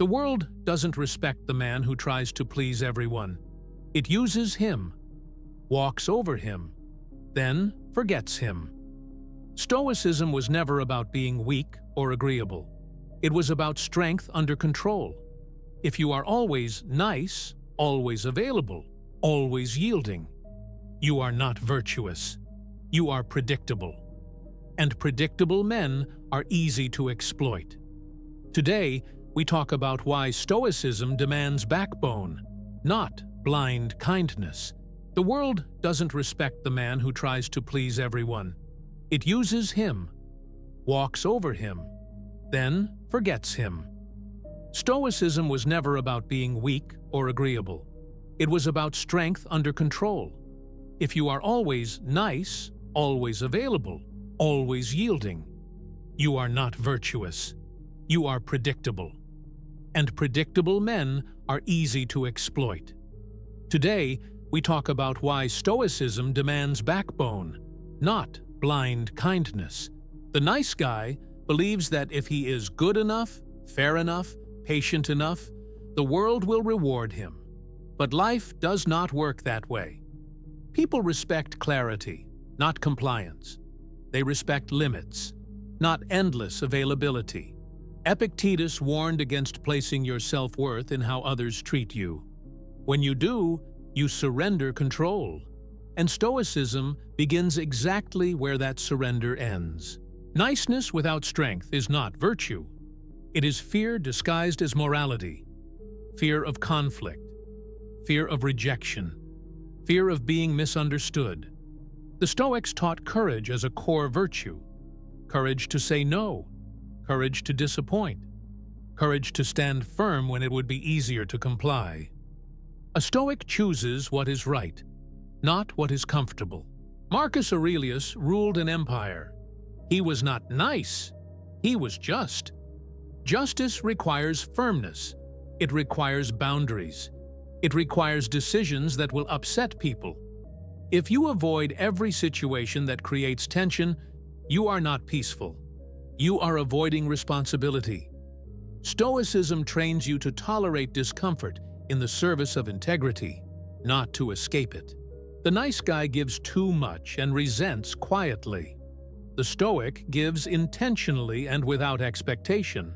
The world doesn't respect the man who tries to please everyone. It uses him, walks over him, then forgets him. Stoicism was never about being weak or agreeable. It was about strength under control. If you are always nice, always available, always yielding, you are not virtuous. You are predictable. And predictable men are easy to exploit. Today, we talk about why Stoicism demands backbone, not blind kindness. The world doesn't respect the man who tries to please everyone. It uses him, walks over him, then forgets him. Stoicism was never about being weak or agreeable. It was about strength under control. If you are always nice, always available, always yielding, you are not virtuous. You are predictable. And predictable men are easy to exploit. Today, we talk about why Stoicism demands backbone, not blind kindness. The nice guy believes that if he is good enough, fair enough, patient enough, the world will reward him. But life does not work that way. People respect clarity, not compliance. They respect limits, not endless availability. Epictetus warned against placing your self-worth in how others treat you. When you do, you surrender control. And Stoicism begins exactly where that surrender ends. Niceness without strength is not virtue. It is fear disguised as morality. Fear of conflict. Fear of rejection. Fear of being misunderstood. The Stoics taught courage as a core virtue. Courage to say no. Courage to disappoint. Courage to stand firm when it would be easier to comply. A Stoic chooses what is right, not what is comfortable. Marcus Aurelius ruled an empire. He was not nice, he was just. Justice requires firmness. It requires boundaries. It requires decisions that will upset people. If you avoid every situation that creates tension, you are not peaceful. You are avoiding responsibility. Stoicism trains you to tolerate discomfort in the service of integrity, not to escape it. The nice guy gives too much and resents quietly. The Stoic gives intentionally and without expectation.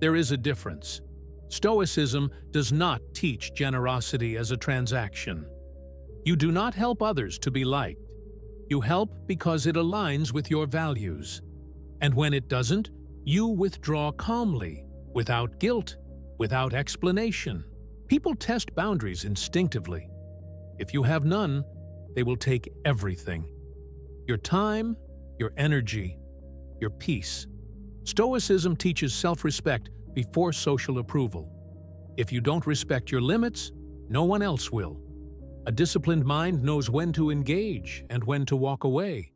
There is a difference. Stoicism does not teach generosity as a transaction. You do not help others to be liked. You help because it aligns with your values. And when it doesn't, you withdraw calmly, without guilt, without explanation. People test boundaries instinctively. If you have none, they will take everything. Your time, your energy, your peace. Stoicism teaches self-respect before social approval. If you don't respect your limits, no one else will. A disciplined mind knows when to engage and when to walk away.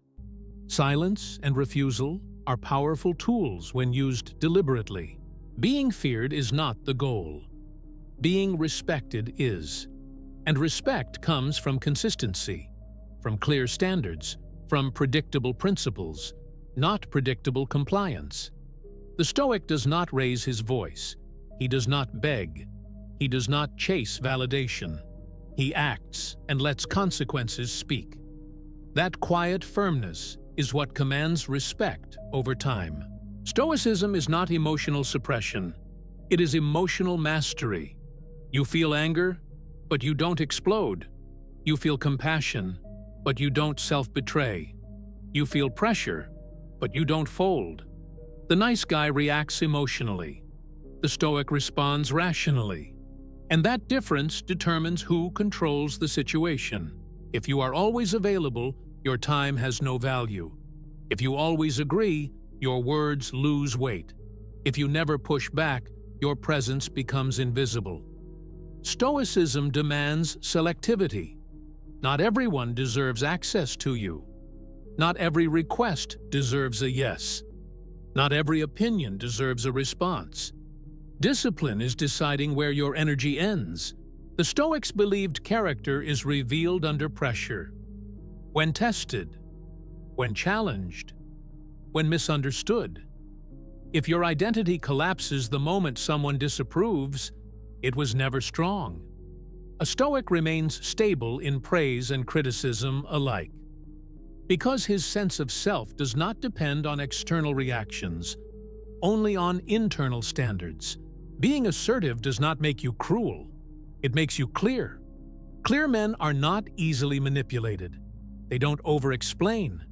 Silence and refusal are powerful tools when used deliberately. Being feared is not the goal. Being respected is. And respect comes from consistency, from clear standards, from predictable principles, not predictable compliance. The Stoic does not raise his voice. He does not beg. He does not chase validation. He acts and lets consequences speak. That quiet firmness is what commands respect over time. Stoicism is not emotional suppression. It is emotional mastery. You feel anger, but you don't explode. You feel compassion, but you don't self-betray. You feel pressure, but you don't fold. The nice guy reacts emotionally. The Stoic responds rationally. And that difference determines who controls the situation. If you are always available, your time has no value. If you always agree, your words lose weight. If you never push back, your presence becomes invisible. Stoicism demands selectivity. Not everyone deserves access to you. Not every request deserves a yes. Not every opinion deserves a response. Discipline is deciding where your energy ends. The Stoics believed character is revealed under pressure. When tested, when challenged, when misunderstood. If your identity collapses the moment someone disapproves, it was never strong. A Stoic remains stable in praise and criticism alike. Because his sense of self does not depend on external reactions, only on internal standards. Being assertive does not make you cruel. It makes you clear. Clear men are not easily manipulated. They don't over-explain.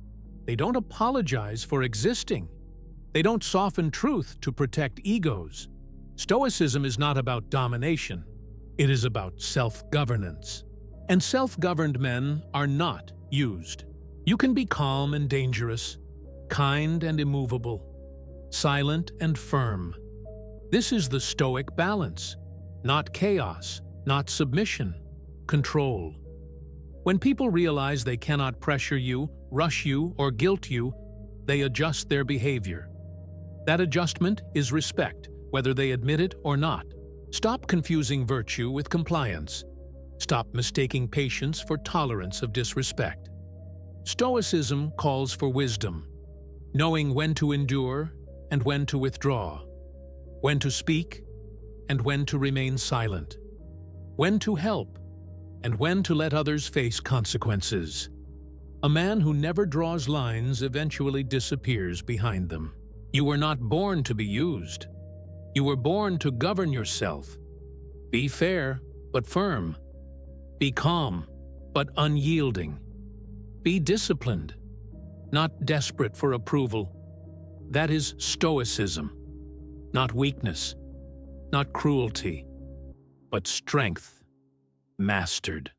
They don't apologize for existing. They don't soften truth to protect egos. Stoicism is not about domination. It is about self-governance. And self-governed men are not used. You can be calm and dangerous, kind and immovable, silent and firm. This is the Stoic balance, not chaos, not submission, control. When people realize they cannot pressure you, rush you, or guilt you, they adjust their behavior. That adjustment is respect, whether they admit it or not. Stop confusing virtue with compliance. Stop mistaking patience for tolerance of disrespect. Stoicism calls for wisdom, knowing when to endure and when to withdraw, when to speak and when to remain silent, when to help and when to let others face consequences. A man who never draws lines eventually disappears behind them. You were not born to be used. You were born to govern yourself. Be fair, but firm. Be calm, but unyielding. Be disciplined, not desperate for approval. That is Stoicism, not weakness, not cruelty, but strength mastered.